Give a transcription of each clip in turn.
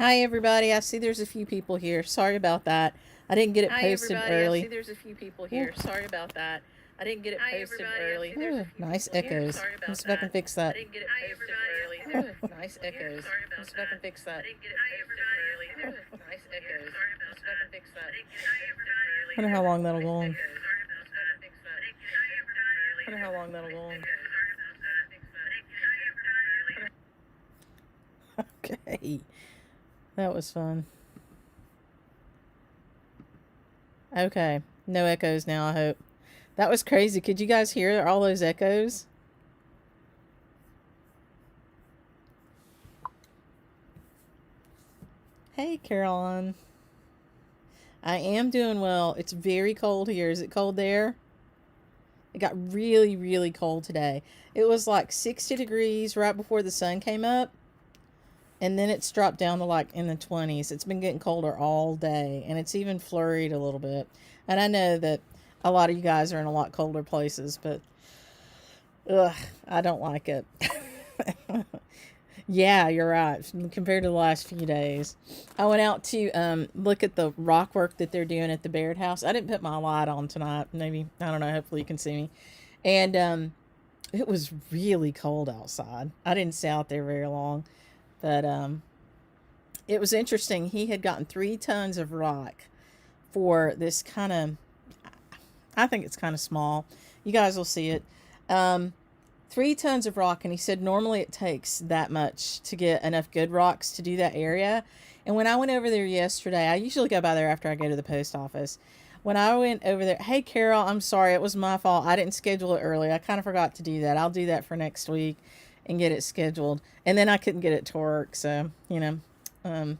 Hi everybody, I see there's a few people here. Sorry about that. I didn't get it Hi posted everybody, I see early. there's a few people Ooh, here. Sorry about that. I didn't get it Hi posted everybody, I early. see there's a few Nice people here. echoes. Sorry Let's about see if I that. can fix that. I didn't get it posted early. Nice echoes. Let's see if I can fix that. I didn't get it posted early. Nice echoes. Let's see if I can fix that. I wonder how long that'll go on. I wonder how long that'll go on. Okay, that was fun. Okay, no echoes now, I hope. That was crazy. Could you guys hear all those echoes? Hey, Caroline. I am doing well. It's very cold here. Is it cold there? It got really, really cold today. It was like 60 degrees right before the sun came up, and then it's dropped down to like in the 20s. It's been getting colder all day, and it's even flurried a little bit. And I know that a lot of you guys are in a lot colder places, but ugh, I don't like it. Yeah, you're right. Compared to the last few days, I went out to look at the rock work that they're doing at the Baird house. I didn't put my light on tonight. Maybe I don't know. Hopefully you can see me. And it was really cold outside. I didn't stay out there very long, but it was interesting. He had gotten 3 tons of rock for this kind of. I think it's kind of small. You guys will see it. Um, 3 tons of rock, and he said normally it takes that much to get enough good rocks to do that area. And when I went over there yesterday, I usually go by there after I go to the post office. When I went over there, hey Carol, I'm sorry, it was my fault. I didn't schedule it early. I kind of forgot to do that. I'll do that for next week and get it scheduled. And then I couldn't get it to work, so Um,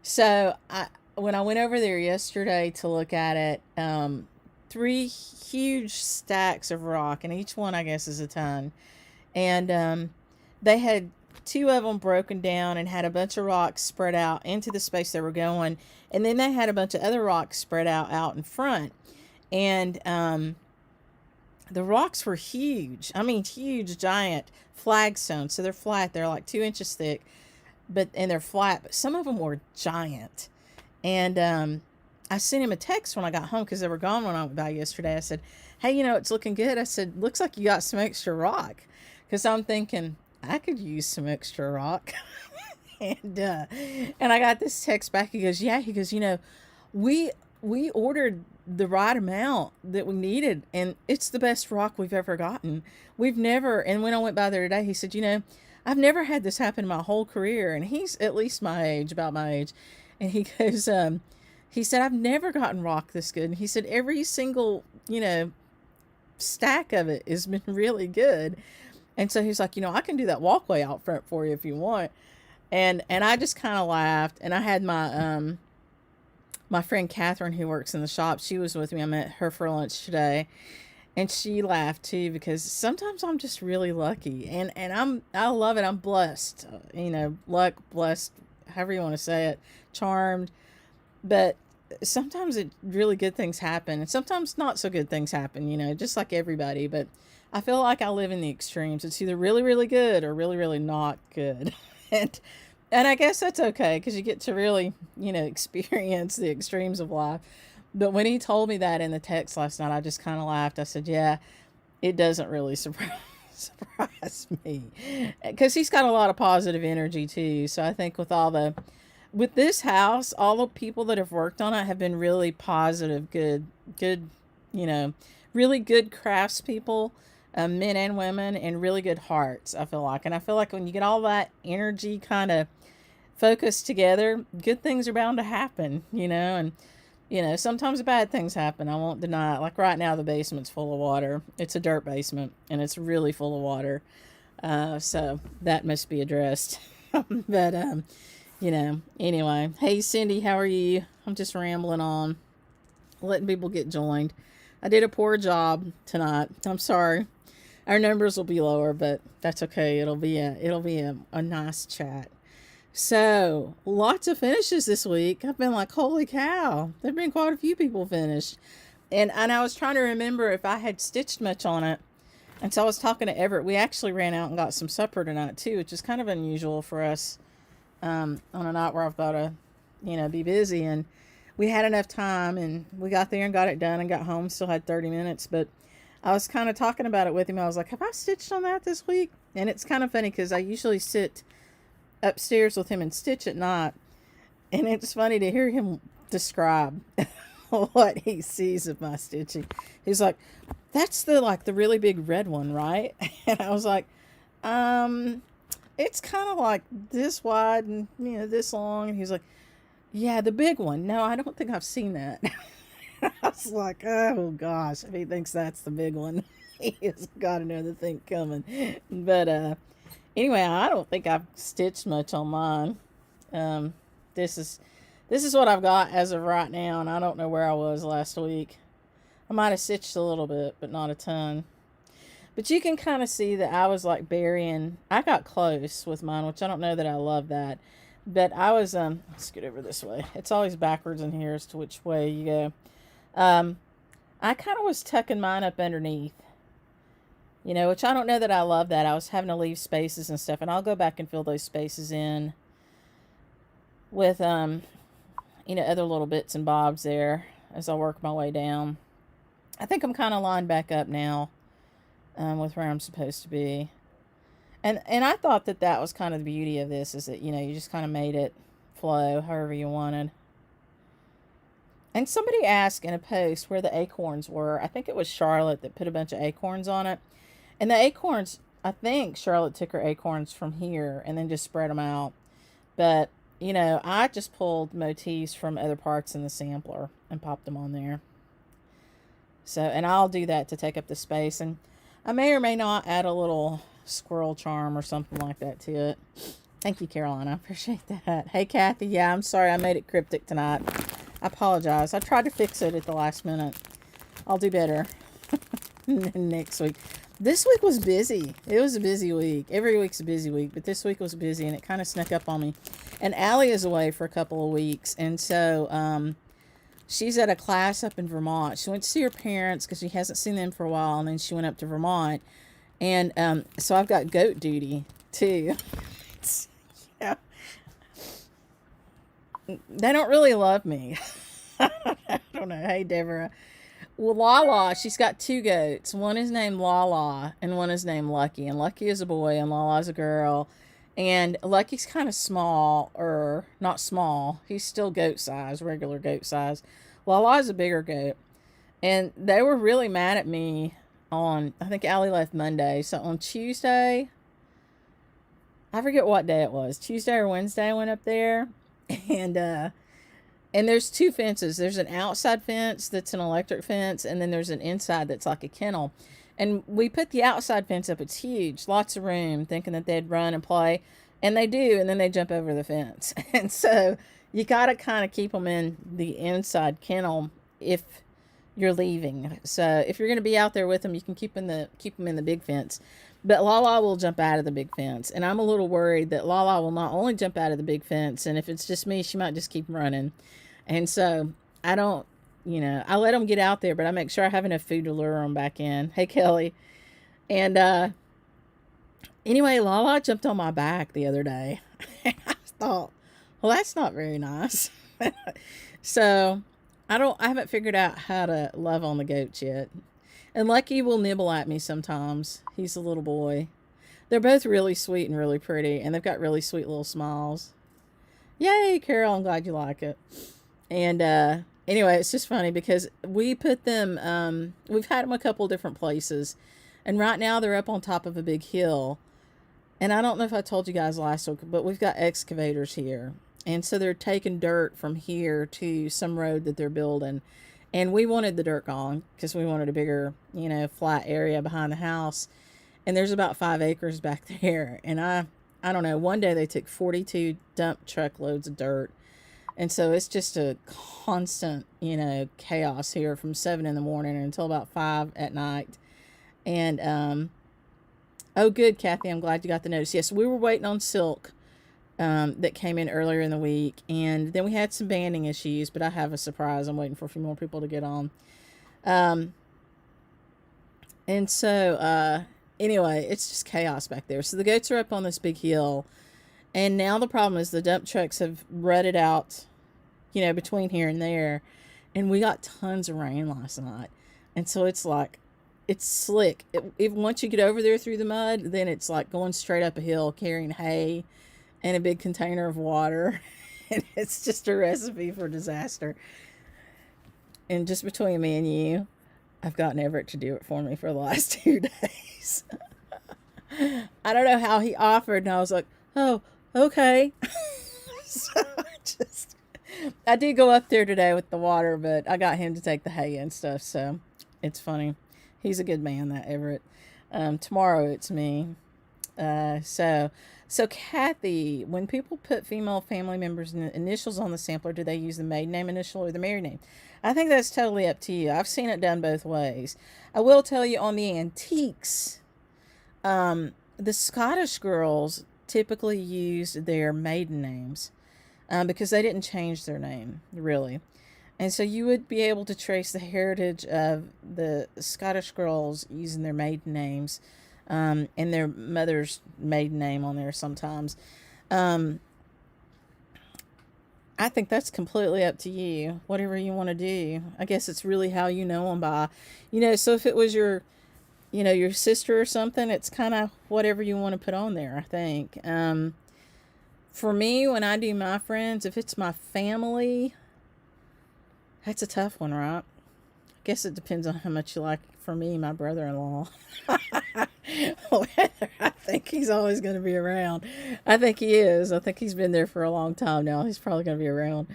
so I when I went over there yesterday to look at it, 3 huge stacks of rock, and each one I guess is a ton. And they had 2 of them broken down and had a bunch of rocks spread out into the space they were going, and then they had a bunch of other rocks spread out in front. And the rocks were huge. I mean, huge, giant flagstones. So they're flat. They're like 2 inches thick, and they're flat. But some of them were giant. And I sent him a text when I got home because they were gone when I went by yesterday. I said, "Hey, it's looking good." I said, "Looks like you got some extra rock," because I'm thinking I could use some extra rock. and and I got this text back. He goes, "Yeah." He goes, we we ordered the right amount that we needed, and it's the best rock we've ever gotten. We've never. And when I went by there today, he said, I've never had this happen in my whole career, and he's at least my age, about my age, and he goes, he said, I've never gotten rock this good. And he said, every single, stack of it has been really good. And so he's like, I can do that walkway out front for you if you want. And I just kind of laughed. And I had my friend Catherine, who works in the shop, she was with me. I met her for lunch today. And she laughed too, because sometimes I'm just really lucky. And I love it. I'm blessed. Luck, blessed, however you want to say it, charmed. But sometimes really good things happen, and sometimes not so good things happen, just like everybody. But I feel like I live in the extremes. It's either really, really good or really, really not good. and and I guess that's okay, because you get to really, experience the extremes of life. But when he told me that in the text last night, I just kind of laughed. I said, yeah, it doesn't really surprise me, because he's got a lot of positive energy too. So I think with this house, all the people that have worked on it have been really positive, good, you know, really good craftspeople, men and women, and really good hearts, I feel like. And I feel like when you get all that energy kind of focused together, good things are bound to happen, and, sometimes bad things happen. I won't deny it. Like right now, the basement's full of water. It's a dirt basement, and it's really full of water. So that must be addressed. But, anyway. Hey, Cindy, how are you? I'm just rambling on, letting people get joined. I did a poor job tonight. I'm sorry. Our numbers will be lower, but that's okay. It'll be a nice chat. So, lots of finishes this week. I've been like, holy cow. There've been quite a few people finished. And I was trying to remember if I had stitched much on it. And so I was talking to Everett. We actually ran out and got some supper tonight, too, which is kind of unusual for us. on a night where I've got to, be busy. And we had enough time, and we got there and got it done and got home. Still had 30 minutes, but I was kind of talking about it with him. I was like, have I stitched on that this week? And it's kind of funny because I usually sit upstairs with him and stitch at night. And it's funny to hear him describe what he sees of my stitching. He's like, that's the really big red one, right? And I was like, it's kind of like this wide and, this long. And he's like, yeah, the big one. No, I don't think I've seen that. I was like, oh gosh, if he thinks that's the big one, he has got another thing coming. But anyway, I don't think I've stitched much on mine. This is what I've got as of right now, and I don't know where I was last week. I might have stitched a little bit, but not a ton. But you can kind of see that I was like burying. I got close with mine, which I don't know that I love that. But I was, let's get over this way. It's always backwards in here as to which way you go. I kind of was tucking mine up underneath, which I don't know that I love that. I was having to leave spaces and stuff, and I'll go back and fill those spaces in with, other little bits and bobs there as I work my way down. I think I'm kind of lined back up now, with where I'm supposed to be. And I thought that was kind of the beauty of this, is that, you just kind of made it flow however you wanted. And somebody asked in a post where the acorns were. I think it was Charlotte that put a bunch of acorns on it. And the acorns, I think Charlotte took her acorns from here and then just spread them out. But, I just pulled motifs from other parts in the sampler and popped them on there. So, and I'll do that to take up the space. And I may or may not add a little squirrel charm or something like that to it. Thank you, Caroline. I appreciate that. Hey, Kathy. Yeah, I'm sorry I made it cryptic tonight. I apologize. I tried to fix it at the last minute. I'll do better next week. This week was busy. It was a busy week. Every week's a busy week, but this week was busy, and it kind of snuck up on me. And Allie is away for a couple of weeks, and so she's at a class up in Vermont. She went to see her parents because she hasn't seen them for a while, and then she went up to Vermont. And so I've got goat duty, too. Yeah. They don't really love me. I don't know. Hey, Deborah. Well, Lala, she's got two goats. One is named Lala, and one is named Lucky. And Lucky is a boy, and Lala's a girl. And Lucky's kind of small, or not small. He's still goat size, regular goat size. Lala's a bigger goat. And they were really mad at me on, I think Allie left Monday. So on Tuesday, I forget what day it was. Tuesday or Wednesday I went up there. And there's two fences. There's an outside fence that's an electric fence, and then there's an inside that's like a kennel. And we put the outside fence up. It's huge, lots of room, thinking that they'd run and play. And they do, and then they jump over the fence. And so you got to kind of keep them in the inside kennel if you're leaving. So if you're going to be out there with them, you can keep them in the big fence. But Lala will jump out of the big fence. And I'm a little worried that Lala will not only jump out of the big fence, and if it's just me, she might just keep running. And so I don't, I let them get out there, but I make sure I have enough food to lure them back in. Hey, Kelly. And anyway, Lala jumped on my back the other day. And I thought, well, that's not very nice. So I haven't figured out how to love on the goats yet. And Lucky will nibble at me sometimes. He's a little boy. They're both really sweet and really pretty, and they've got really sweet little smiles. Yay, Carol, I'm glad you like it. And anyway, it's just funny because we put them, we've had them a couple different places, and right now they're up on top of a big hill. And I don't know if I told you guys last week, but we've got excavators here. And so they're taking dirt from here to some road that they're building. And we wanted the dirt gone because we wanted a bigger, flat area behind the house. And there's about 5 acres back there. And I don't know, one day they took 42 dump truckloads of dirt. And so it's just a constant, chaos here from 7 in the morning until about 5 at night. And, oh, good, Kathy. I'm glad you got the notice. Yes, we were waiting on silk that came in earlier in the week. And then we had some banding issues, but I have a surprise. I'm waiting for a few more people to get on. And so, anyway, it's just chaos back there. So the goats are up on this big hill. And now the problem is the dump trucks have rutted out, between here and there. And we got tons of rain last night. And so it's like, it's slick. If once you get over there through the mud, then it's like going straight up a hill carrying hay and a big container of water. And it's just a recipe for disaster. And just between me and you, I've gotten Everett to do it for me for the last 2 days. I don't know how he offered, and I was like, oh, okay. So I did go up there today with the water, but I got him to take the hay and stuff, so it's funny. He's a good man, that Everett. Tomorrow it's me. So Kathy, when people put female family members' initials on the sampler, do they use the maiden name initial or the married name? I think that's totally up to you. I've seen it done both ways. I will tell you on the antiques, the Scottish girls typically used their maiden names because they didn't change their name, really. And so you would be able to trace the heritage of the Scottish girls using their maiden names and their mother's maiden name on there sometimes. I think that's completely up to you, whatever you want to do. I guess it's really how you know them by, so if it was your sister or something, it's kind of whatever you want to put on there, I think. For me, when I do my friends, if it's my family, that's a tough one, right? I guess it depends on how much you like, for me, my brother-in-law. I think he's always going to be around. I think he is. I think he's been there for a long time now. He's probably going to be around.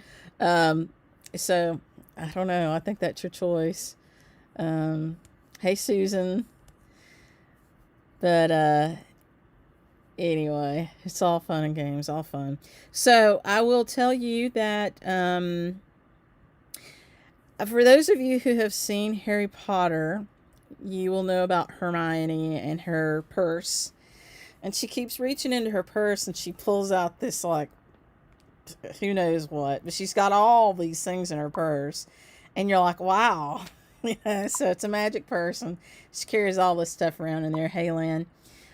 So, I don't know. I think that's your choice. Hey, Susan. But, anyway, it's all fun and games. All fun. So, I will tell you that, for those of you who have seen Harry Potter, you will know about Hermione and her purse. And she keeps reaching into her purse and she pulls out this, like, who knows what. But she's got all these things in her purse. And you're like, wow. So it's a magic purse. And she carries all this stuff around in there. Hey, Lynn.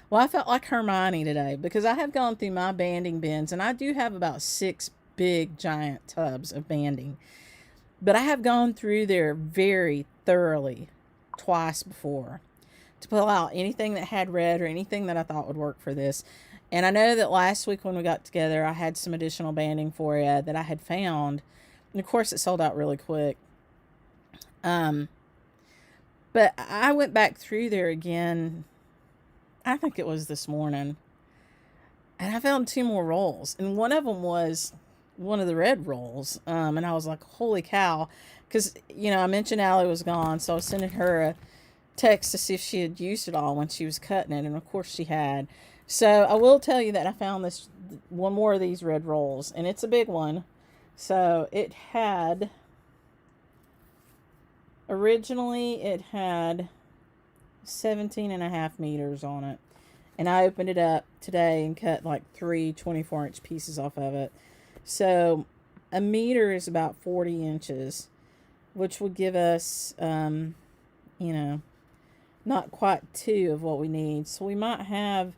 Well, I felt like Hermione today because I have gone through my banding bins. And I do have about 6 big, giant tubs of banding. But I have gone through there very thoroughly twice before to pull out anything that had red or anything that I thought would work for this. And I know that last week when we got together, I had some additional banding for you that I had found. And of course, it sold out really quick. But I went back through there again. I think it was this morning. And I found 2 more rolls. And one of them was one of the red rolls. And I was like, holy cow. Because, I mentioned Allie was gone. So I was sending her a text to see if she had used it all when she was cutting it. And of course she had. So I will tell you that I found this one more of these red rolls. And it's a big one. So originally it had 17.5 meters on it. And I opened it up today and cut like 3 24-inch pieces off of it. So a meter is about 40 inches, which would give us, not quite 2 of what we need. So we might have,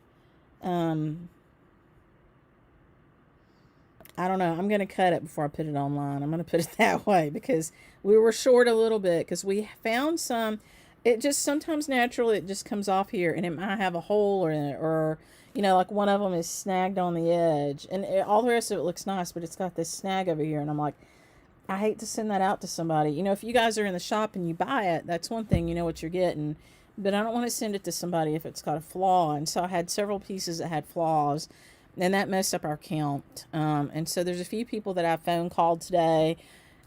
I don't know. I'm going to cut it before I put it online. I'm going to put it that way because we were short a little bit because we found some. It just sometimes naturally it just comes off here and it might have a hole in it or like one of them is snagged on the edge and all the rest of it looks nice, but it's got this snag over here. And I'm like, I hate to send that out to somebody. If you guys are in the shop and you buy it, that's one thing, you know what you're getting. But I don't want to send it to somebody if it's got a flaw. And so I had several pieces that had flaws and that messed up our count. And so there's a few people that I phone called today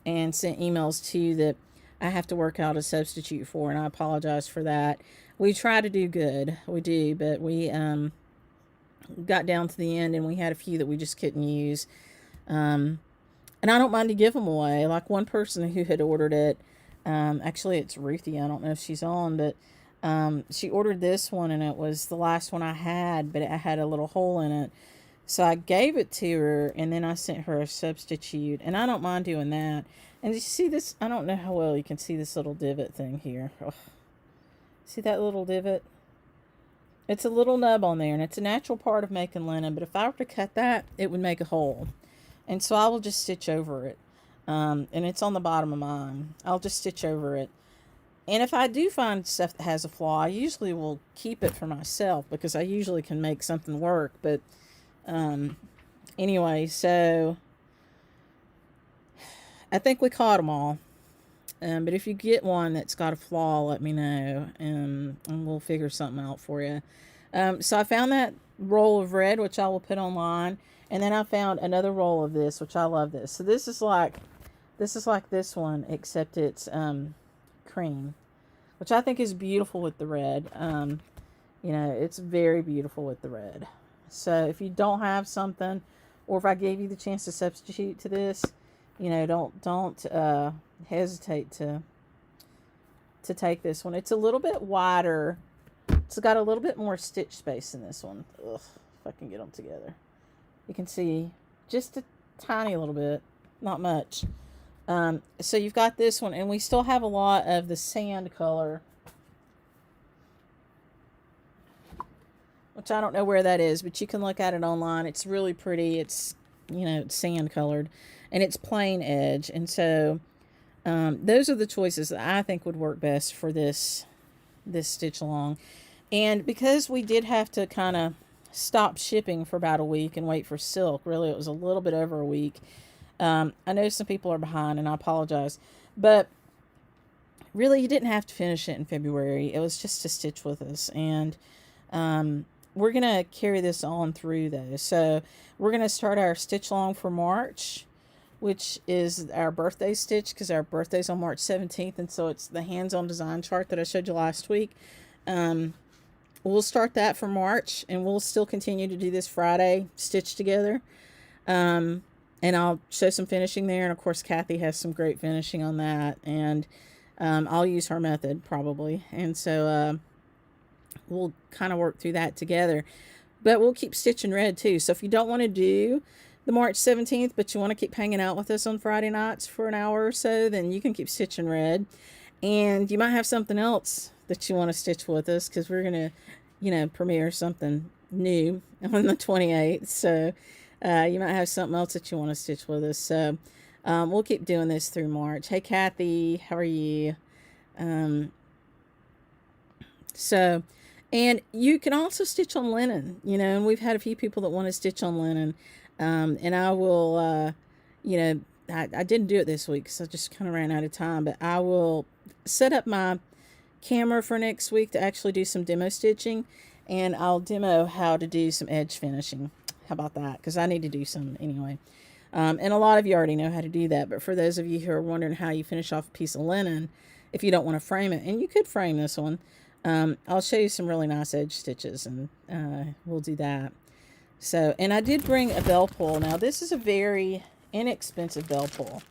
and sent emails to that I have to work out a substitute for, and I apologize for that. We try to do good. We do, but we got down to the end and we had a few that we just couldn't use. And I don't mind to give them away. Like one person who had ordered it, actually it's Ruthie, I don't know if she's on, but she ordered this one and it was the last one I had, but it had a little hole in it. So I gave it to her and then I sent her a substitute, and I don't mind doing that. And you see this? I don't know how well you can see this little divot thing here. Ugh. See that little divot? It's a little nub on there, and it's a natural part of making linen. But if I were to cut that, it would make a hole. And so I will just stitch over it. And it's on the bottom of mine. I'll just stitch over it. And if I do find stuff that has a flaw, I usually will keep it for myself because I usually can make something work. But anyway, so I think we caught them all. But if you get one that's got a flaw, let me know, and we'll figure something out for you. So I found that roll of red, which I will put online, and then I found another roll of this, which I love this. So this is like this one, except it's cream, which I think is beautiful with the red. It's very beautiful with the red. So if you don't have something, or if I gave you the chance to substitute to this, don't hesitate to take this one. It's a little bit wider. It's got a little bit more stitch space in this one. Ugh, if I can get them together. You can see just a tiny little bit, not much. So you've got this one, and we still have a lot of the sand color, which I don't know where that is, but you can look at it online. It's really pretty. It's, it's sand colored, and it's plain edge. And so those are the choices that I think would work best for this stitch along. And because we did have to kind of stop shipping for about a week and wait for silk, really it was a little bit over a week. I know some people are behind, and I apologize, but really you didn't have to finish it in February. It was just to stitch with us. And we're going to carry this on through though. So we're going to start our stitch along for March, which is our birthday stitch, because our birthday's on March 17th. And so it's the hands-on design chart that I showed you last week. We'll start that for March, and we'll still continue to do this Friday stitch together. And I'll show some finishing there. And of course, Kathy has some great finishing on that. And I'll use her method probably. And so we'll kind of work through that together. But we'll keep stitching red too. So if you don't want to do the March 17th, but you want to keep hanging out with us on Friday nights for an hour or so, then you can keep stitching red. And you might have something else that you want to stitch with us, because we're going to, premiere something new on the 28th. So you might have something else that you want to stitch with us. So we'll keep doing this through March. Hey, Kathy, how are you? And you can also stitch on linen, and we've had a few people that want to stitch on linen. And I will, I didn't do it this week because I just kind of ran out of time, but I will set up my camera for next week to actually do some demo stitching, and I'll demo how to do some edge finishing. How about that? Because I need to do some anyway. And a lot of you already know how to do that, but for those of you who are wondering how you finish off a piece of linen, if you don't want to frame it, and you could frame this one, I'll show you some really nice edge stitches, and we'll do that. So, and I did bring a bell pull. Now, this is a very inexpensive bell pull.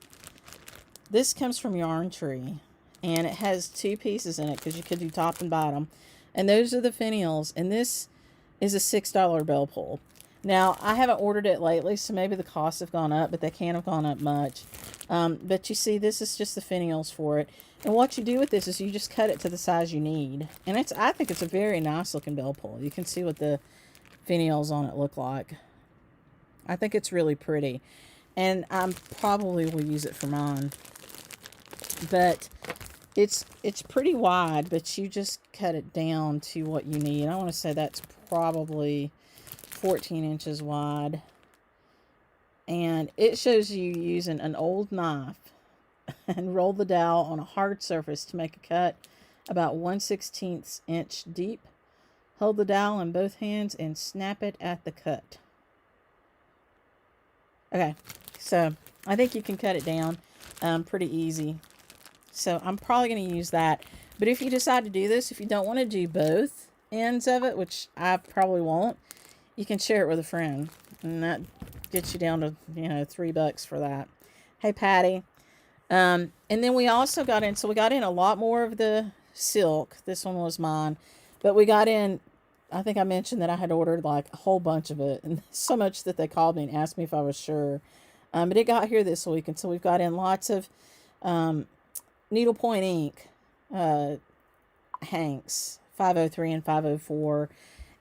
This comes from Yarn Tree, and it has two pieces in it because you could do top and bottom. And those are the finials, and this is a $6 bell pull. Now, I haven't ordered it lately, so maybe the costs have gone up, but they can't have gone up much. But you see, this is just the finials for it. And what you do with this is you just cut it to the size you need. And I think it's a very nice looking bell pull. You can see what the finials on it look like. I think it's really pretty. And I probably will use it for mine. But it's pretty wide, but you just cut it down to what you need. I want to say that's probably 14 inches wide. And it shows you using an old knife and roll the dowel on a hard surface to make a cut about 1/16 inch deep. Hold the dowel in both hands and snap it at the cut. Okay, so I think you can cut it down pretty easy. So I'm probably going to use that. But if you decide to do this, if you don't want to do both ends of it, which I probably won't, you can share it with a friend. And that gets you down to, $3 for that. Hey, Patty. And then we also got in, so we got in a lot more of the silk. This one was mine. But we got in, I think I mentioned that I had ordered like a whole bunch of it. And so much that they called me and asked me if I was sure. But it got here this week. And so we've got in lots of needlepoint ink, Hanks, 503 and 504.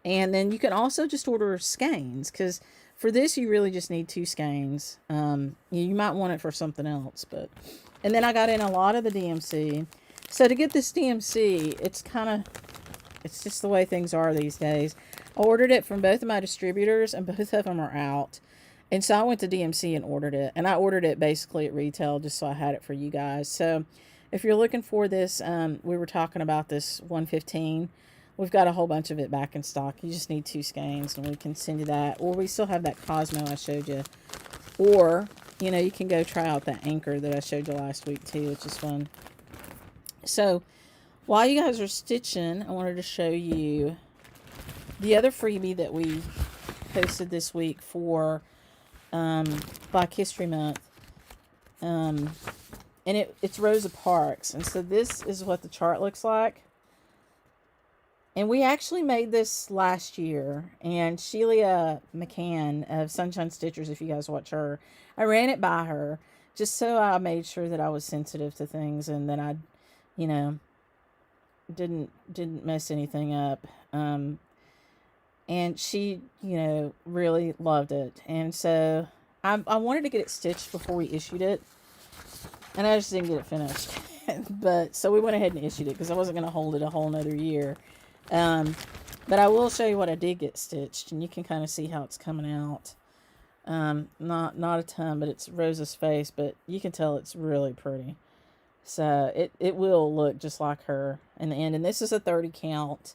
And then you can also just order skeins, because for this you really just need 2 skeins. You might want it for something else, but. And then I got in a lot of the DMC. So to get this DMC, it's just the way things are these days. I ordered it from both of my distributors, and both of them are out. And so I went to DMC and ordered it. And I ordered it basically at retail just so I had it for you guys. So if you're looking for this, we were talking about this 115. We've got a whole bunch of it back in stock. You just need 2 skeins, and we can send you that. Or we still have that Cosmo I showed you. Or, you can go try out that Anchor that I showed you last week too, which is fun. So while you guys are stitching, I wanted to show you the other freebie that we posted this week for Black History Month. And it's Rosa Parks. And so this is what the chart looks like. And we actually made this last year. And Sheila McCann of Sunshine Stitchers, if you guys watch her, I ran it by her just so I made sure that I was sensitive to things and that I, didn't mess anything up. And she, really loved it. And so I wanted to get it stitched before we issued it. And I just didn't get it finished. But so we went ahead and issued it because I wasn't going to hold it a whole nother year. But I will show you what I did get stitched, and you can kind of see how it's coming out. Not a ton, but it's Rosa's face, but you can tell it's really pretty. So it will look just like her in the end. And this is a 30 count.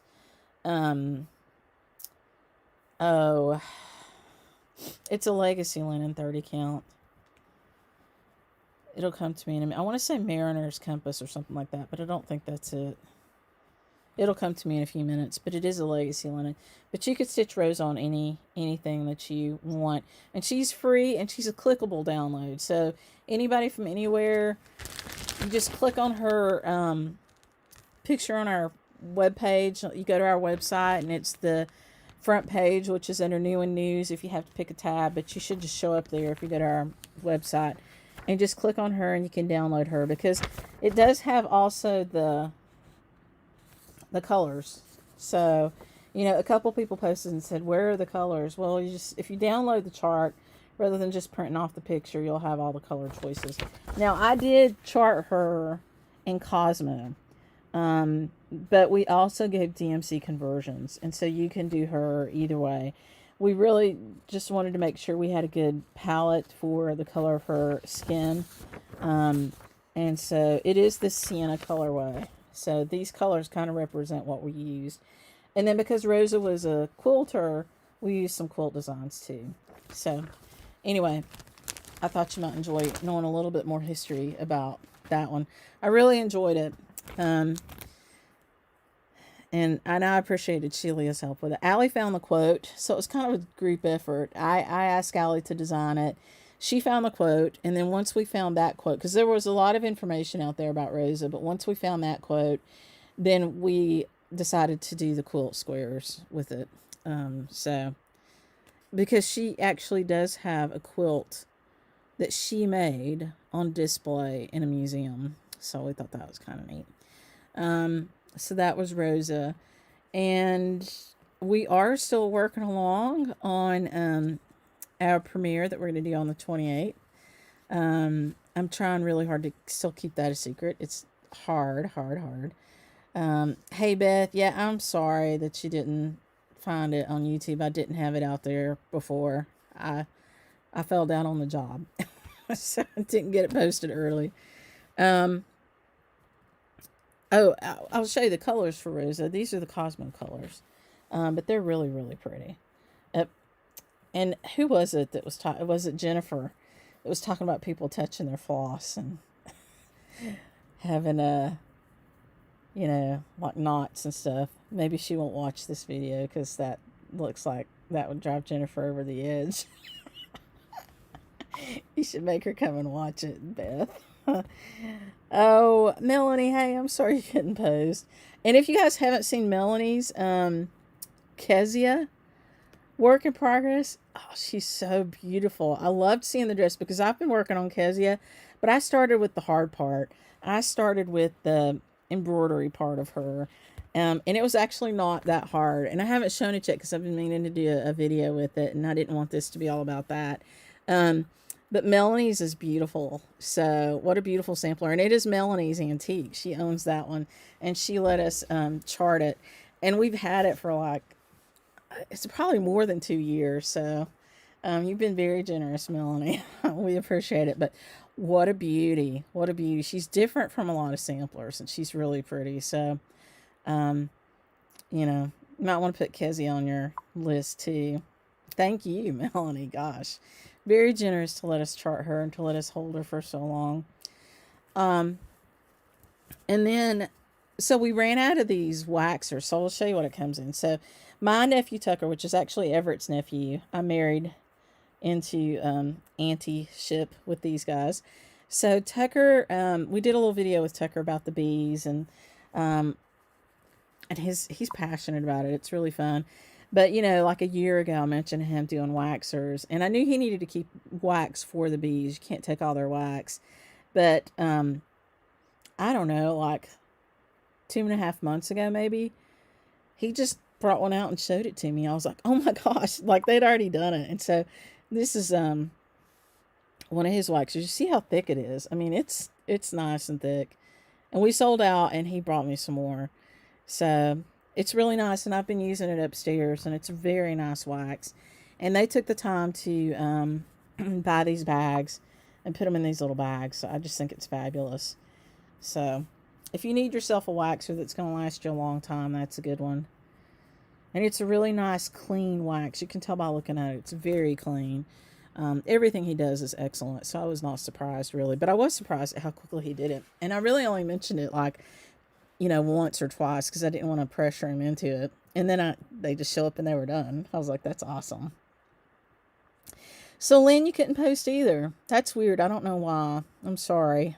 It's a legacy linen 30 count. It'll come to me in a minute. I want to say Mariner's Compass or something like that, but I don't think that's it. It'll come to me in a few minutes, but it is a legacy linen. But you could stitch Rose on anything that you want. And she's free, and she's a clickable download. So anybody from anywhere, you just click on her picture on our webpage. You go to our website, and it's the front page, which is under New and News if you have to pick a tab. But you should just show up there if you go to our website. And just click on her, and you can download her. Because it does have also the colors. So, a couple people posted and said, where are the colors? Well, if you download the chart, rather than just printing off the picture, you'll have all the color choices. Now, I did chart her in Cosmo, but we also gave DMC conversions, and so you can do her either way. We really just wanted to make sure we had a good palette for the color of her skin, and so it is the Sienna colorway. So these colors kind of represent what we used. And then because Rosa was a quilter, we used some quilt designs too. So anyway, I thought you might enjoy knowing a little bit more history about that one. I really enjoyed it. And I appreciated Sheila's help with it. Allie found the quote, so it was kind of a group effort. I asked Allie to design it. She found the quote, and then once we found that quote, because there was a lot of information out there about Rosa, but once we found that quote, then we decided to do the quilt squares with it. So, because she actually does have a quilt that she made on display in a museum, so we thought that was kind of neat. So that was Rosa, and we are still working along on our premiere that we're going to do on the 28th. I'm trying really hard to still keep that a secret. It's hard. Hey, Beth. Yeah, I'm sorry that you didn't find it on YouTube. I didn't have it out there before. I fell down on the job. So I didn't get it posted early. I'll show you the colors for Rosa. These are the Cosmo colors. But they're really, really pretty. And who was it that was talking? Was it Jennifer? It was talking about people touching their floss and having like knots and stuff. Maybe she won't watch this video because that looks like that would drive Jennifer over the edge. You should make her come and watch it, Beth. Oh, Melanie, hey, I'm sorry you couldn't post. And if you guys haven't seen Melanie's Kezia work in progress, oh, she's so beautiful. I loved seeing the dress because I've been working on Kezia, but I started with the hard part. I started with the embroidery part of her, And it was actually not that hard. And I haven't shown it yet because I've been meaning to do a video with it, and I didn't want this to be all about that. Um, but Melanie's is beautiful. So what a beautiful sampler. And it is Melanie's Antique. She owns that one. And she let us chart it. And we've had it for like, it's probably more than 2 years. So you've been very generous, Melanie. We appreciate it. But what a beauty. What a beauty. She's different from a lot of samplers, and she's really pretty. So, um, you know, you might want to put Kezzy on your list too. Thank you, Melanie. Gosh, very generous to let us chart her and to let us hold her for so long. Um, and then, so we ran out of these waxers. So I'll show you what it comes in. So my nephew Tucker, which is actually Everett's nephew, I married into auntie-ship with these guys. So Tucker, we did a little video with Tucker about the bees, um, and he's passionate about it. It's really fun. But you know, like a year ago, I mentioned him doing waxers, and I knew he needed to keep wax for the bees. You can't take all their wax, but I don't know, like 2.5 months ago, maybe he just brought one out and showed it to me. I was like, oh my gosh, like they'd already done it. And so this is one of his waxers. You see how thick it is? I mean, it's nice and thick. And we sold out, and he brought me some more. So it's really nice, and I've been using it upstairs, and it's a very nice wax. And they took the time to buy these bags and put them in these little bags. So I just think it's fabulous. So if you need yourself a waxer that's going to last you a long time, that's a good one. And it's a really nice, clean wax. You can tell by looking at it. It's very clean. Everything he does is excellent. So I was not surprised, really. But I was surprised at how quickly he did it. And I really only mentioned it, like, you know, once or twice because I didn't want to pressure him into it. And then they just show up and they were done. I was like, that's awesome. So, Lynn, you couldn't post either. That's weird. I don't know why. I'm sorry.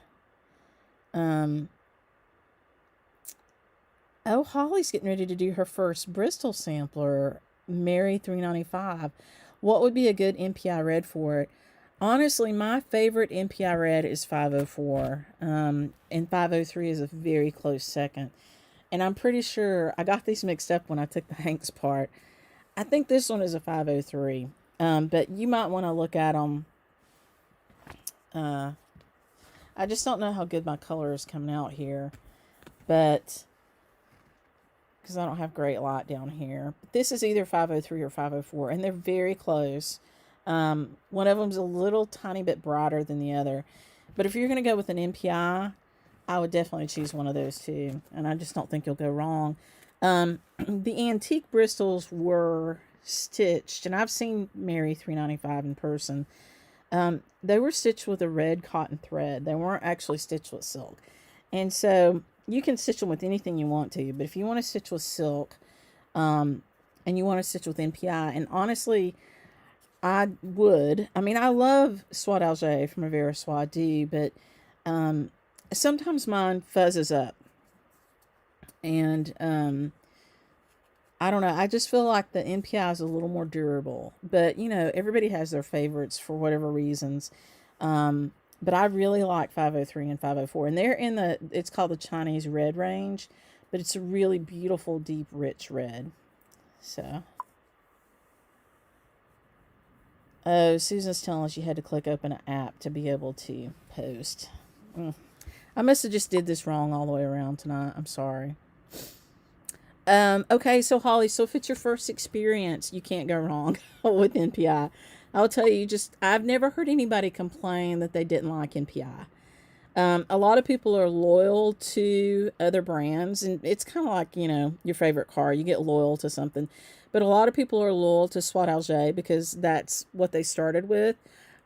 Oh, Holly's getting ready to do her first Bristol sampler, Mary 395. What would be a good MPI red for it? Honestly, my favorite MPI red is 504, and 503 is a very close second. And I'm pretty sure I got these mixed up when I took the Hanks part. I think this one is a 503, but you might want to look at them. I just don't know how good my color is coming out here, but because I don't have great light down here. But this is either 503 or 504, and they're very close. One of them's a little tiny bit brighter than the other. But if you're going to go with an MPI, I would definitely choose one of those two. And I just don't think you'll go wrong. The antique Bristols were stitched, and I've seen Mary 395 in person. They were stitched with a red cotton thread. They weren't actually stitched with silk. And so you can stitch them with anything you want to. But if you want to stitch with silk, and you want to stitch with MPI, and honestly, I would. I mean, I love Soie d'Alger from Rivera Soie, I do, but sometimes mine fuzzes up. And I don't know. I just feel like the MPI is a little more durable. But, you know, everybody has their favorites for whatever reasons. But I really like 503 and 504. And they're in it's called the Chinese red range. But it's a really beautiful, deep, rich red. So... Oh, Susan's telling us you had to click open an app to be able to post. I must have just did this wrong all the way around tonight. I'm sorry. Okay, so Holly, so if it's your first experience, you can't go wrong with NPI. I'll tell you, I've never heard anybody complain that they didn't like NPI. A lot of people are loyal to other brands, and it's kind of like, you know, your favorite car. You get loyal to something. But a lot of people are loyal to Soie d'Alger because that's what they started with.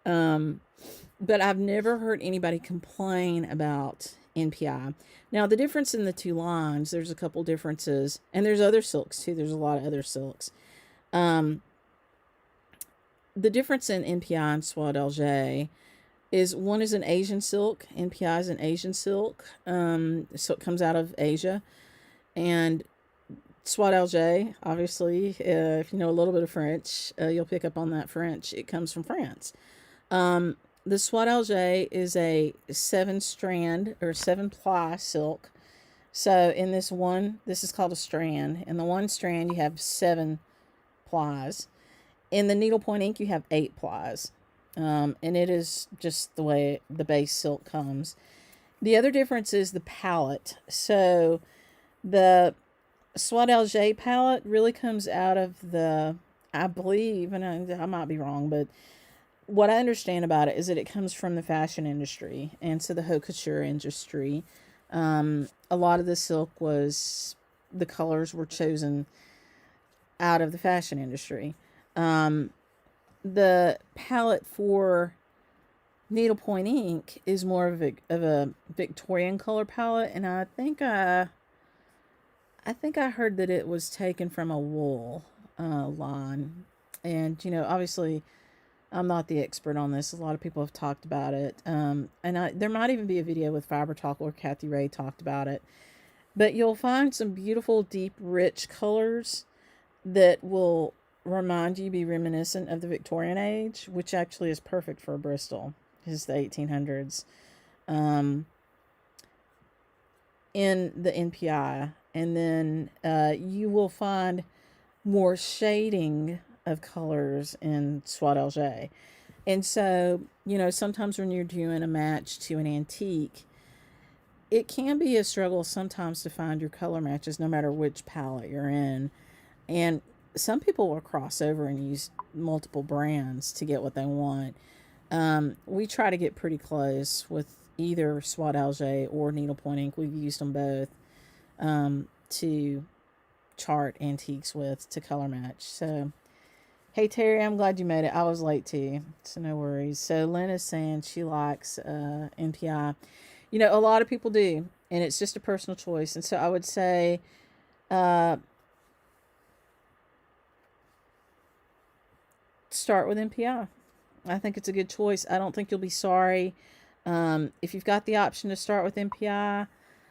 But I've never heard anybody complain about NPI. Now, the difference in the two lines, there's a couple differences. And there's other silks, too. There's a lot of other silks. The difference in NPI and Soie d'Alger is one is an Asian silk. NPI is an Asian silk. So it comes out of Asia. And Soie d'Alger, obviously, if you know a little bit of French, you'll pick up on that French. It comes from France. The Soie d'Alger is a 7-strand or 7-ply silk. So in this is called a strand. In the one strand, you have 7 plies. In the needlepoint ink, you have 8 plies. And it is just the way the base silk comes. The other difference is the palette. So the Soie d'Alger palette really comes out of I believe, and I might be wrong, but what I understand about it is that it comes from the fashion industry, and so the haute couture industry. A lot of the silk the colors were chosen out of the fashion industry. The palette for needlepoint ink is more of a Victorian color palette, and I think I heard that it was taken from a wool line. And, obviously, I'm not the expert on this. A lot of people have talked about it. There might even be a video with Fiber Talk or Kathy Ray talked about it. But you'll find some beautiful, deep, rich colors that will remind you, be reminiscent of the Victorian age, which actually is perfect for Bristol. It's the 1800s. In the NPI. And then you will find more shading of colors in Soie d'Alger. And so, sometimes when you're doing a match to an antique, it can be a struggle sometimes to find your color matches no matter which palette you're in. And some people will cross over and use multiple brands to get what they want. We try to get pretty close with either Soie d'Alger or needlepoint ink. We've used them both to chart antiques with, to color match. So, hey Terry, I'm glad you made it. I was late too, so no worries. So Lynn is saying she likes NPI. A lot of people do, and it's just a personal choice. And so I would say start with NPI. I think it's a good choice. I don't think you'll be sorry. If you've got the option to start with NPI,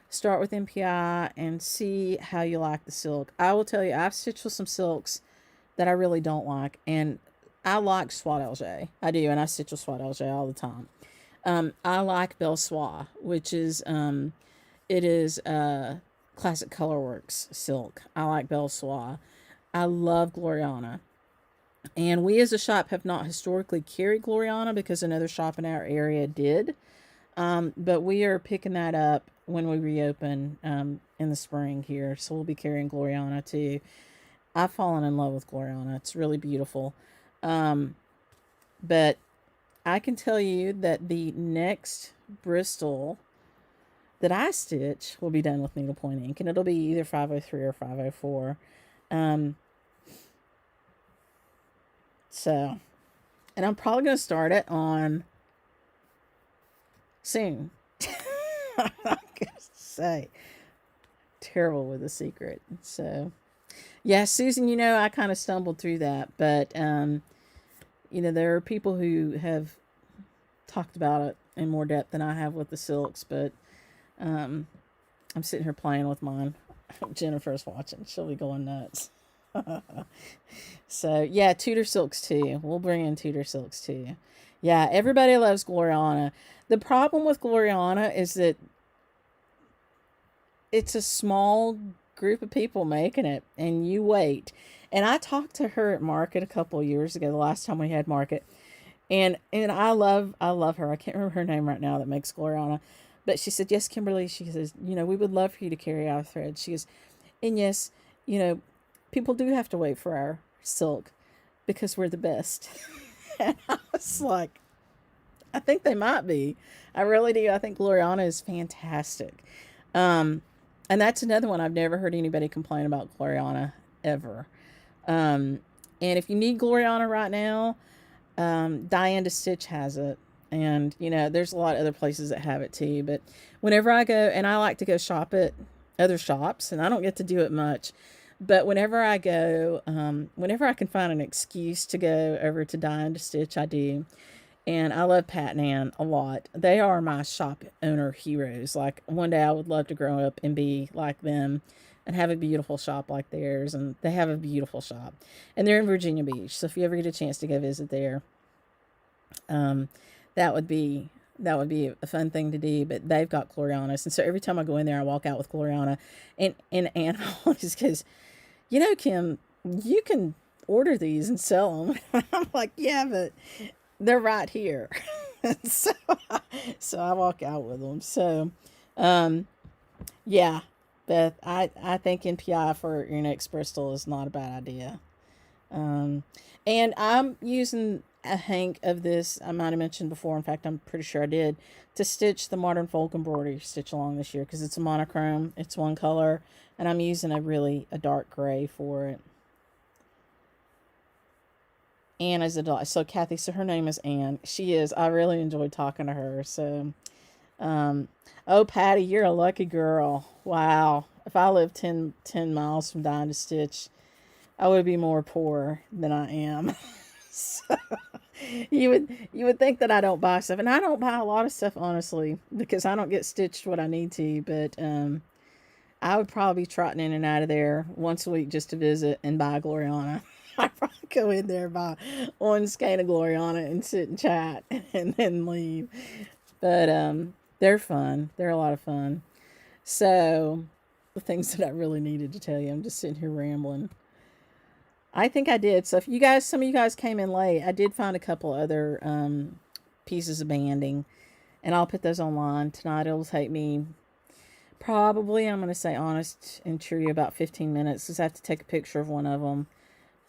start with NPI and see how you like the silk. I will tell you, I've stitched with some silks that I really don't like, and I like Soie d'Alger. I do, and I stitch with Soie d'Alger all the time. I like Belle Soie, which is it is Classic Colorworks silk. I like Belle Soie. I love Gloriana. And we as a shop have not historically carried Gloriana because another shop in our area did. But we are picking that up when we reopen in the spring here. So we'll be carrying Gloriana too. I've fallen in love with Gloriana. It's really beautiful. But I can tell you that the next Bristol that I stitch will be done with needlepoint ink. And it'll be either 503 or 504. So, and I'm probably going to start it on soon. I'm not going to say. Terrible with a secret. So, yeah, Susan, I kind of stumbled through that. But, there are people who have talked about it in more depth than I have with the silks. But I'm sitting here playing with mine. Jennifer's watching. She'll be going nuts. So yeah, Tudor silks too. We'll bring in Tudor silks too. Yeah, everybody loves Gloriana. The problem with Gloriana is that it's a small group of people making it, and you wait. And I talked to her at market a couple of years ago, the last time we had market, and I love her. I can't remember her name right now that makes Gloriana, but she said, yes, Kimberly. She says, we would love for you to carry our thread. She goes, and yes, people do have to wait for our silk because we're the best. And I was like, I think they might be. I really do. I think Gloriana is fantastic. And that's another one. I've never heard anybody complain about Gloriana ever. And if you need Gloriana right now, Diane to Stitch has it. And, there's a lot of other places that have it too. But whenever I go, and I like to go shop at other shops, and I don't get to do it much, but whenever I go, whenever I can find an excuse to go over to Diane to Stitch, I do. And I love Pat and Ann a lot. They are my shop owner heroes. Like, one day I would love to grow up and be like them and have a beautiful shop like theirs. And they have a beautiful shop. And they're in Virginia Beach. So if you ever get a chance to go visit there, that would be that would be a fun thing to do. But they've got Glorianas, and so every time I go in there, I walk out with Gloriana. And Anna always goes, you know, Kim, you can order these and sell them. I'm like, yeah, but they're right here. so, so I walk out with them. So, yeah, Beth, I think NPI for your next Bristol is not a bad idea. Um, and I'm using a hank of this. I might have mentioned before. In fact, I'm pretty sure I did, to stitch the modern folk embroidery stitch along this year because it's a monochrome. It's one color, and I'm using a dark gray for it. Anne is a delight. So Kathy, so her name is Anne. She is. I really enjoyed talking to her. So, oh Patty, you're a lucky girl. Wow. If I lived 10 miles from dying to stitch, I would be more poor than I am. so you would think that I don't buy stuff, and I don't buy a lot of stuff honestly because I don't get stitched what I need to. But I would probably be trotting in and out of there once a week just to visit and buy Gloriana. I'd probably go in there, buy one skein of Gloriana and sit and chat and then leave. But they're fun. They're a lot of fun. So the things that I really needed to tell you, I'm just sitting here rambling. I think I did. So if you guys, some of you guys came in late, I did find a couple other pieces of banding, and I'll put those online tonight. It'll take me probably, I'm going to say honest and true, about 15 minutes because I have to take a picture of one of them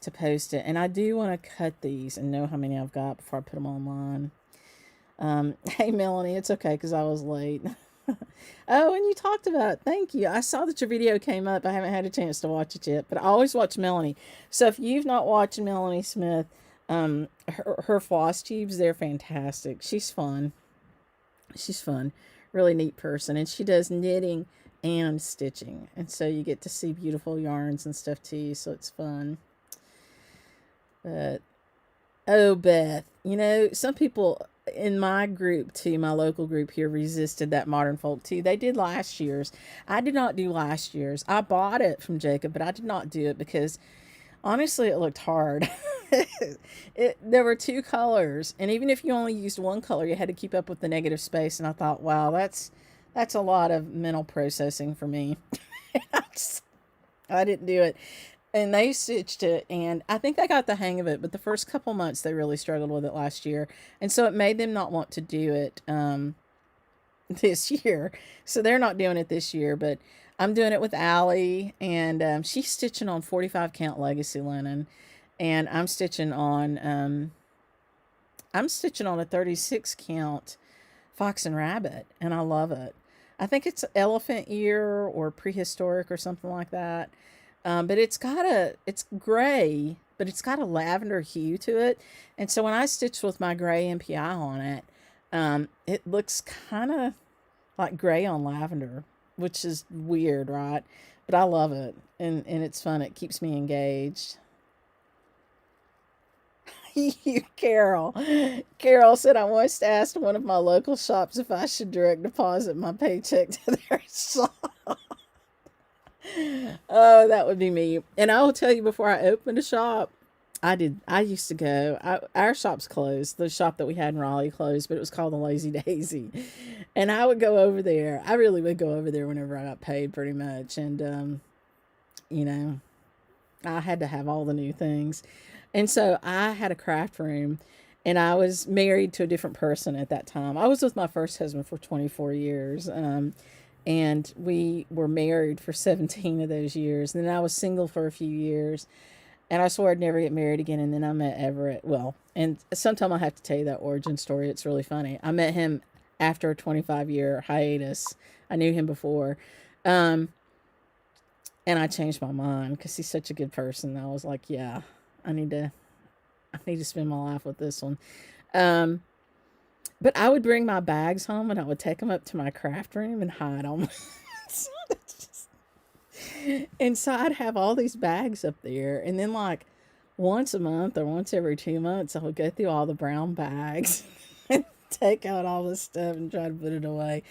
to post it. And I do want to cut these and know how many I've got before I put them online. Hey, Melanie, it's okay because I was late. Oh, and you talked about, thank you. I saw that your video came up. I haven't had a chance to watch it yet, but I always watch Melanie. So if you've not watched Melanie Smith, her floss tubes, they're fantastic. She's fun. She's fun. Really neat person. And she does knitting and stitching. And so you get to see beautiful yarns and stuff too. So it's fun. But, oh, Beth, you know, some people in my group too, my local group here, resisted that modern folk too. They did last year's. I did not do last year's. I bought it from Jacob, but I did not do it because honestly it looked hard. There were two colors, and even if you only used one color, you had to keep up with the negative space. And I thought, wow, that's a lot of mental processing for me. I didn't do it. And they stitched it, and I think they got the hang of it, but the first couple months they really struggled with it last year, and so it made them not want to do it this year. So they're not doing it this year, but I'm doing it with Allie, and she's stitching on 45 count legacy linen, and I'm stitching on a 36 count fox and rabbit, and I love it. I think it's elephant ear or prehistoric or something like that. But it's gray, but it's got a lavender hue to it. And so when I stitch with my gray MPI on it, it looks kind of like gray on lavender, which is weird, right? But I love it. And it's fun. It keeps me engaged. You, Carol. Carol said I once asked one of my local shops if I should direct deposit my paycheck to their shop. Oh, that would be me. And I will tell you, before I opened a shop, I used to go. Our shop's closed. The shop that we had in Raleigh closed, but it was called the Lazy Daisy. And I would go over there. I really would go over there whenever I got paid, pretty much. And, you know, I had to have all the new things. And so I had a craft room, and I was married to a different person at that time. I was with my first husband for 24 years. And we were married for 17 of those years. And then I was single for a few years. And I swore I'd never get married again. And then I met Everett. Well, and sometime I'll have to tell you that origin story. It's really funny. I met him after a 25-year hiatus. I knew him before. And I changed my mind because he's such a good person. I was like, yeah, I need to spend my life with this one. But I would bring my bags home, and I would take them up to my craft room and hide them. And so I'd have all these bags up there. And then like once a month or once every 2 months, I would go through all the brown bags and take out all this stuff and try to put it away.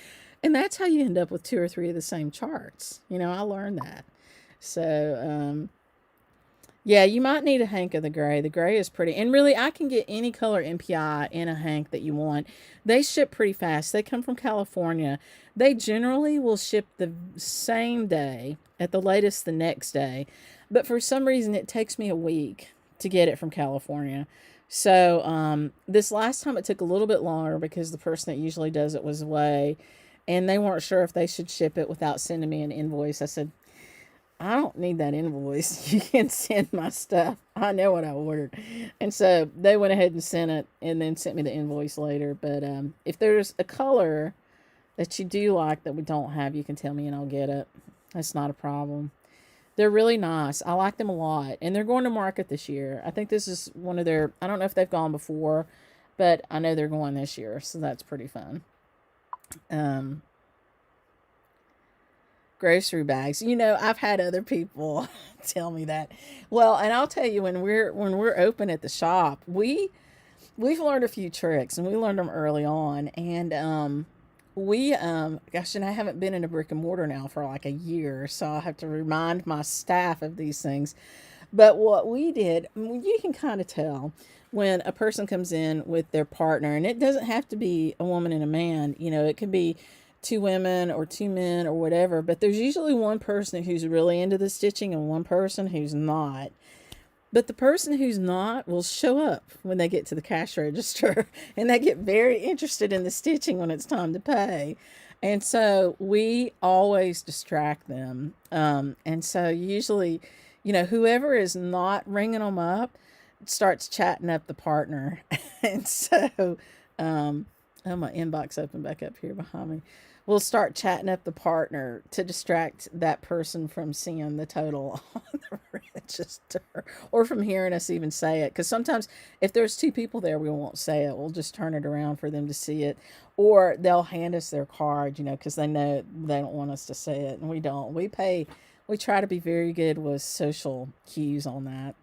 And that's how you end up with 2 or 3 of the same charts. You know, I learned that. So, Yeah, you might need a hank of the gray. The gray is pretty. And really, I can get any color MPI in a hank that you want. They ship pretty fast. They come from California. They generally will ship the same day, at the latest the next day. But for some reason, it takes me a week to get it from California. So this last time it took a little bit longer because the person that usually does it was away. And they weren't sure if they should ship it without sending me an invoice. I said, I don't need that invoice. You can send my stuff. I know what I ordered. And so they went ahead and sent it and then sent me the invoice later. But if there's a color that you do like that we don't have, you can tell me and I'll get it. That's not a problem. They're really nice. I like them a lot. And they're going to market this year. I think this is one of their, I don't know if they've gone before, but I know they're going this year. So that's pretty fun. Um, Grocery bags. I've had other people tell me that. Well, and I'll tell you, when we're open at the shop, we've learned a few tricks, and we learned them early on. And we gosh, and I haven't been in a brick and mortar now for like a year, so I'll have to remind my staff of these things. But what we did, you can kind of tell when a person comes in with their partner, and it doesn't have to be a woman and a man. It can be two women or two men or whatever, but there's usually one person who's really into the stitching and one person who's not. But the person who's not will show up when they get to the cash register and they get very interested in the stitching when it's time to pay. And so we always distract them. And so usually, whoever is not ringing them up starts chatting up the partner. And so, oh, my inbox opened back up here behind me. We'll start chatting up the partner to distract that person from seeing the total on the register or from hearing us even say it. Because sometimes if there's two people there, we won't say it. We'll just turn it around for them to see it. Or they'll hand us their card, because they know they don't want us to say it. And we don't. We try to be very good with social cues on that.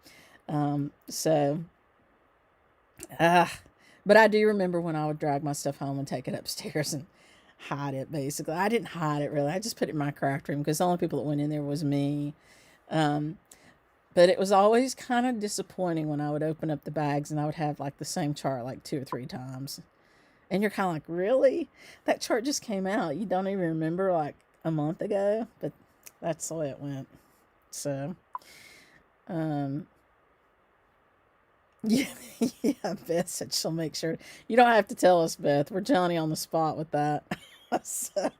So, but I do remember when I would drag my stuff home and take it upstairs and hide it, basically. I didn't hide it really. I just put it in my craft room because the only people that went in there was me. Um, but it was always kind of disappointing when I would open up the bags and I would have like the same chart like 2 or 3 times. And you're kind of like, really? That chart just came out. You don't even remember like a month ago? But that's the way it went. So, um, yeah, yeah, Beth said she'll make sure. You don't have to tell us, Beth. We're Johnny on the spot with that. So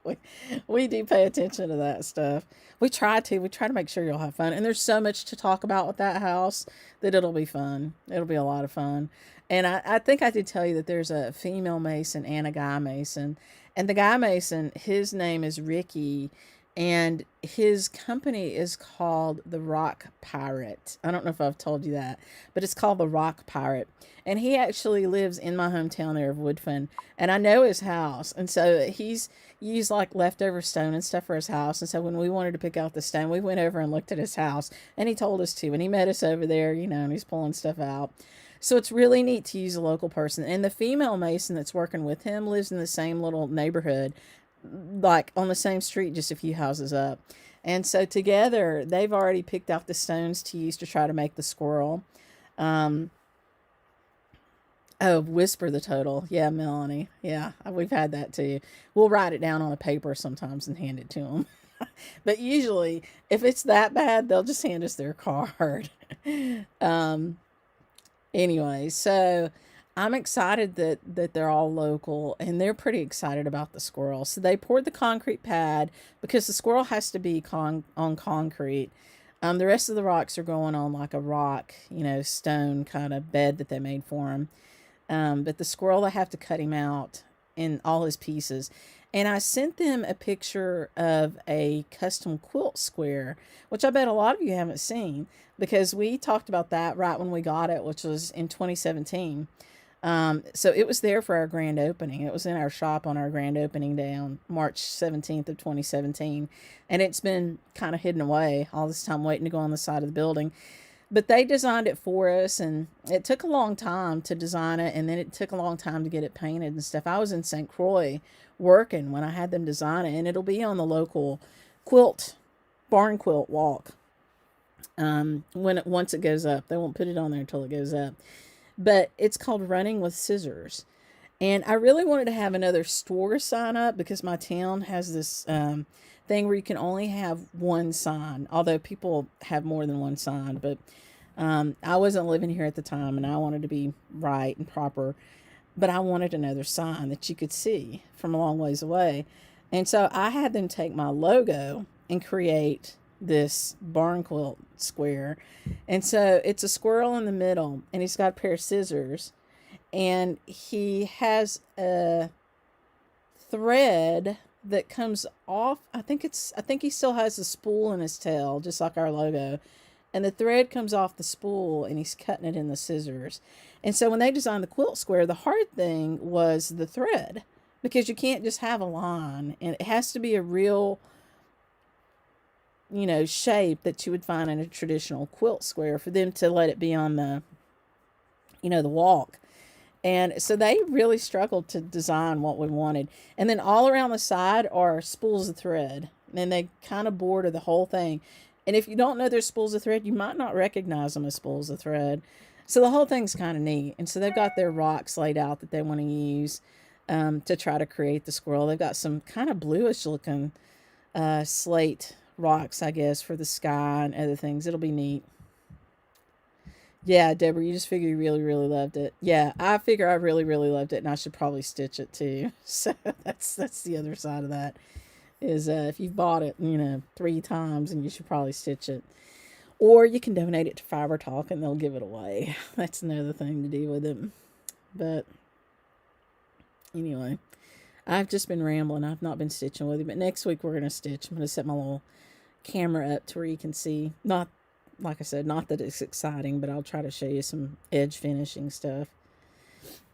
we do pay attention to that stuff. We try to. We try to make sure you'll have fun. And there's so much to talk about with that house that it'll be fun. It'll be a lot of fun. And I think I did tell you that there's a female mason and a guy mason. And the guy mason, his name is Ricky. And his company is called the Rock Pirate. I don't know if I've told you that, but it's called the Rock Pirate. And he actually lives in my hometown there of Woodfin. And I know his house. And so he's used like leftover stone and stuff for his house. And so when we wanted to pick out the stone, we went over and looked at his house. And he told us to. And he met us over there, and he's pulling stuff out. So it's really neat to use a local person. And the female mason that's working with him lives in the same little neighborhood, like on the same street, just a few houses up. And so together, they've already picked out the stones to use to try to make the squirrel. Um, oh, whisper the total. Yeah, Melanie. Yeah, we've had that too. We'll write it down on a paper sometimes and hand it to them. But usually, if it's that bad, they'll just hand us their card. um, anyway, so I'm excited that they're all local and they're pretty excited about the squirrel. So they poured the concrete pad because the squirrel has to be on concrete. The rest of the rocks are going on like a rock, stone kind of bed that they made for him. But the squirrel, they have to cut him out in all his pieces. And I sent them a picture of a custom quilt square, which I bet a lot of you haven't seen because we talked about that right when we got it, which was in 2017. So it was there for our grand opening. It was in our shop on our grand opening day on March 17th of 2017. And it's been kind of hidden away all this time waiting to go on the side of the building. But they designed it for us, and it took a long time to design it, and then it took a long time to get it painted and stuff. I was in St. Croix working when I had them design it, and it'll be on the local barn quilt walk. Once it goes up. They won't put it on there until it goes up. But it's called Running with Scissors. And I really wanted to have another store sign up because my town has this thing where you can only have one sign, although people have more than one sign. But I wasn't living here at the time and I wanted to be right and proper. But I wanted another sign that you could see from a long ways away. And so I had them take my logo and create this barn quilt square. And so it's a squirrel in the middle and he's got a pair of scissors and he has a thread that comes off. I think he still has a spool in his tail, just like our logo. And the thread comes off the spool and he's cutting it in the scissors. And so when they designed the quilt square, the hard thing was the thread because you can't just have a line and it has to be a real, shape that you would find in a traditional quilt square for them to let it be on the, the walk. And so they really struggled to design what we wanted. And then all around the side are spools of thread. And they kind of border the whole thing. And if you don't know they're spools of thread, you might not recognize them as spools of thread. So the whole thing's kind of neat. And so they've got their rocks laid out that they want to use to try to create the squirrel. They've got some kind of bluish looking slate rocks, I guess, for the sky and other things. It'll be neat. Yeah, Deborah, you just figure you really, really loved it. Yeah, I figure I really, really loved it, and I should probably stitch it too. So that's the other side of that. Is if you've bought it, 3 times, and you should probably stitch it. Or you can donate it to Fiber Talk, and they'll give it away. That's another thing to do with it. But anyway, I've just been rambling. I've not been stitching with you. But next week we're going to stitch. I'm going to set my little camera up to where you can see. Not, like I said, not that it's exciting, but I'll try to show you some edge finishing stuff.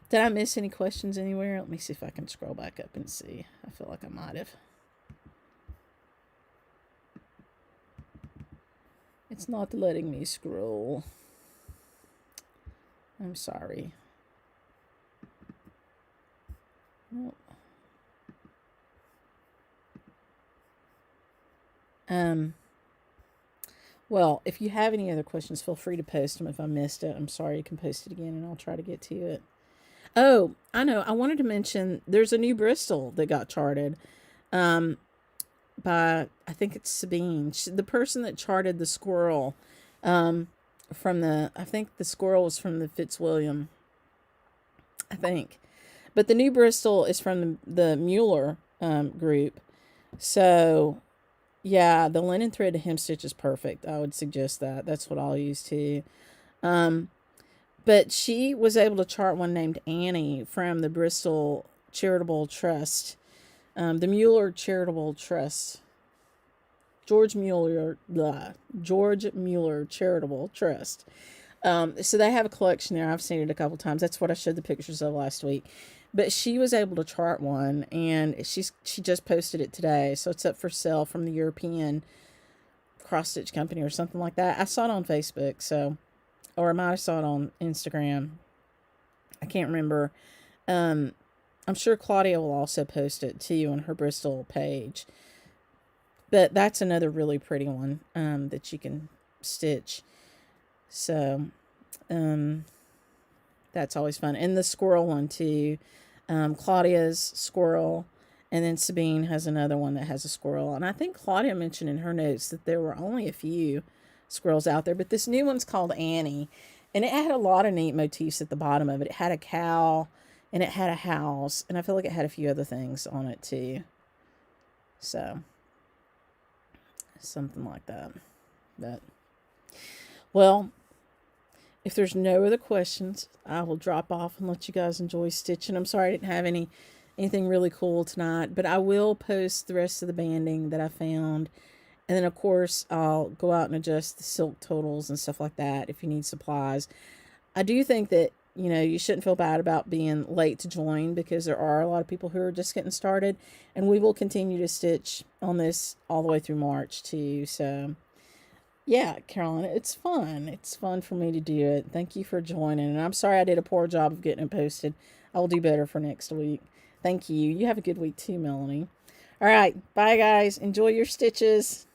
Did I miss any questions anywhere? Let me see if I can scroll back up and see. I feel like I might have. It's not letting me scroll. I'm sorry. Well, if you have any other questions, feel free to post them. If I missed it, I'm sorry. You can post it again and I'll try to get to it. Oh, I know. I wanted to mention there's a new Bristol that got charted by, I think it's Sabine. The person that charted the squirrel I think the squirrel was from the Fitzwilliam, I think. But the new Bristol is from the Mueller group. So, yeah, the linen thread to hem stitch is perfect. I would suggest that. That's what I'll use too. But she was able to chart one named Annie from the Bristol Charitable Trust. The Mueller Charitable Trust. George Mueller Charitable Trust. So they have a collection there. I've seen it a couple times. That's what I showed the pictures of last week. But she was able to chart one, and she just posted it today. So it's up for sale from the European Cross Stitch Company or something like that. I saw it on Facebook, or I might have saw it on Instagram. I can't remember. I'm sure Claudia will also post it to you on her Bristol page. But that's another really pretty one that you can stitch. So that's always fun. And the squirrel one too. Claudia's squirrel. And then Sabine has another one that has a squirrel. And I think Claudia mentioned in her notes that there were only a few squirrels out there. But this new one's called Annie. And it had a lot of neat motifs at the bottom of it. It had a cow and it had a house. And I feel like it had a few other things on it too. So something like that. But, well, if there's no other questions, I will drop off and let you guys enjoy stitching. I'm sorry I didn't have anything really cool tonight, but I will post the rest of the banding that I found. And then, of course, I'll go out and adjust the silk totals and stuff like that if you need supplies. I do think that, you shouldn't feel bad about being late to join because there are a lot of people who are just getting started. And we will continue to stitch on this all the way through March, too. So, yeah, Carolina, it's fun. It's fun for me to do it. Thank you for joining. And I'm sorry I did a poor job of getting it posted. I will do better for next week. Thank you. You have a good week, too, Melanie. All right. Bye, guys. Enjoy your stitches.